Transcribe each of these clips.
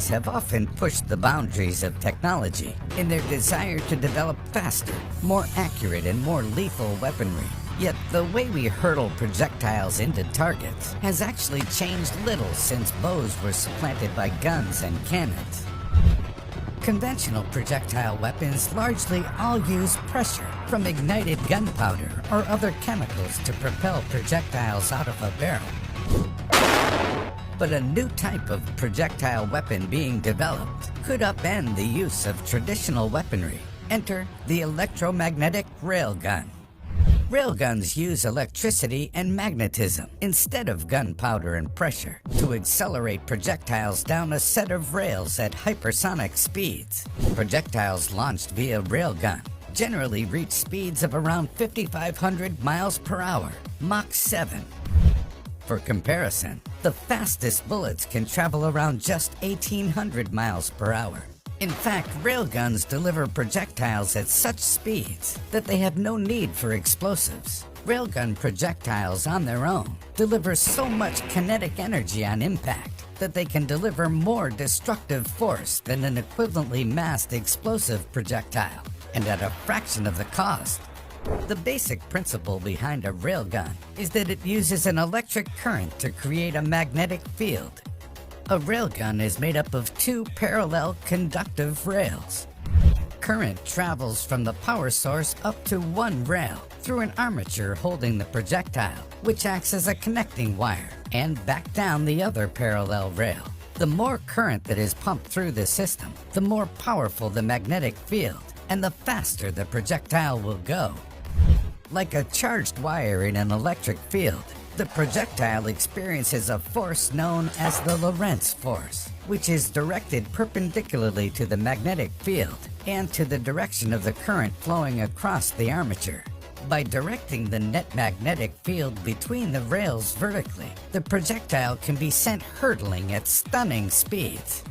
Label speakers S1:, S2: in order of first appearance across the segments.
S1: militaries have often pushed the boundaries of technology in their desire to develop faster, more accurate, and more lethal weaponry. Yet the way we hurtle projectiles into targets has actually changed little since bows were supplanted by guns and cannons. Conventional projectile weapons largely all use pressure from ignited gunpowder or other chemicals to propel projectiles out of a barrel. But a new type of projectile weapon being developed could upend the use of traditional weaponry. Enter the Electromagnetic Railgun. Railguns use electricity and magnetism instead of gunpowder and pressure to accelerate projectiles down a set of rails at hypersonic speeds. Projectiles launched via railgun generally reach speeds of around 5,500 miles per hour, Mach 7. For comparison, the fastest bullets can travel around just 1,800 miles per hour. In fact, railguns deliver projectiles at such speeds that they have no need for explosives. Railgun projectiles on their own deliver so much kinetic energy on impact that they can deliver more destructive force than an equivalently massed explosive projectile, and at a fraction of the cost. The basic principle behind a railgun is that it uses an electric current to create a magnetic field. A railgun is made up of two parallel conductive rails. Current travels from the power source up to one rail through an armature holding the projectile, which acts as a connecting wire, and back down the other parallel rail. The more current that is pumped through the system, the more powerful the magnetic field, and the faster the projectile will go. Like a charged wire in an electric field, the projectile experiences a force known as the Lorentz force, which is directed perpendicularly to the magnetic field and to the direction of the current flowing across the armature. By directing the net magnetic field between the rails vertically, the projectile can be sent hurtling at stunning speeds.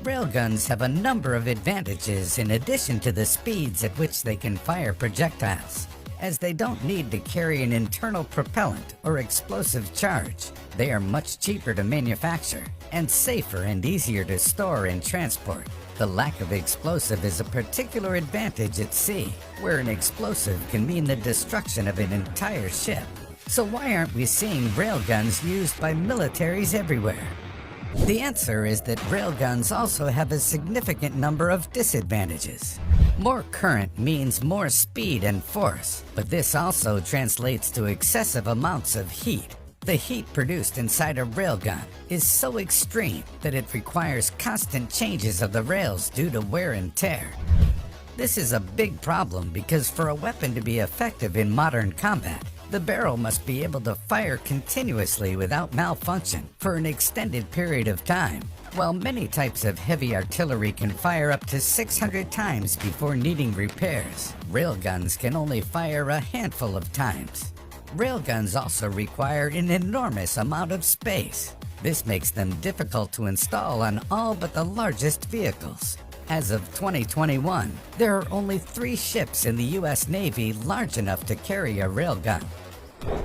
S1: Railguns have a number of advantages in addition to the speeds at which they can fire projectiles, as they don't need to carry an internal propellant or explosive charge. They are much cheaper to manufacture and safer and easier to store and transport. The lack of explosive is a particular advantage at sea, where an explosive can mean the destruction of an entire ship. So why aren't we seeing railguns used by militaries everywhere? The answer is that railguns also have a significant number of disadvantages. More current means more speed and force, but this also translates to excessive amounts of heat. The heat produced inside a railgun is so extreme that it requires constant changes of the rails due to wear and tear. This is a big problem because for a weapon to be effective in modern combat, the barrel must be able to fire continuously without malfunction for an extended period of time. While many types of heavy artillery can fire up to 600 times before needing repairs, railguns can only fire a handful of times. Railguns also require an enormous amount of space. This makes them difficult to install on all but the largest vehicles. As of 2021, there are only 3 ships in the US Navy large enough to carry a railgun.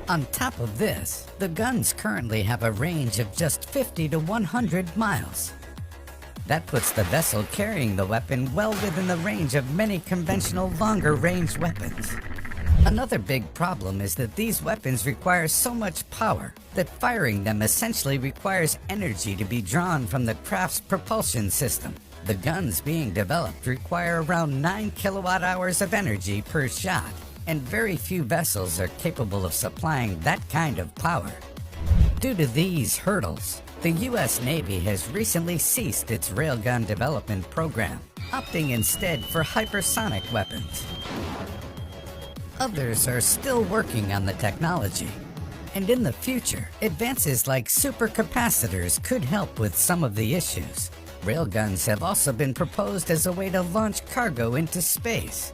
S1: On top of this, the guns currently have a range of just 50 to 100 miles. That puts the vessel carrying the weapon well within the range of many conventional longer-range weapons. Another big problem is that these weapons require so much power that firing them essentially requires energy to be drawn from the craft's propulsion system. The guns being developed require around 9 kilowatt-hours of energy per shot, and very few vessels are capable of supplying that kind of power. Due to these hurdles, the US Navy has recently ceased its railgun development program, opting instead for hypersonic weapons. Others are still working on the technology, and in the future, advances like supercapacitors could help with some of the issues. Railguns have also been proposed as a way to launch cargo into space.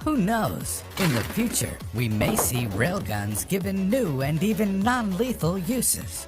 S1: Who knows? In the future, we may see railguns given new and even non-lethal uses.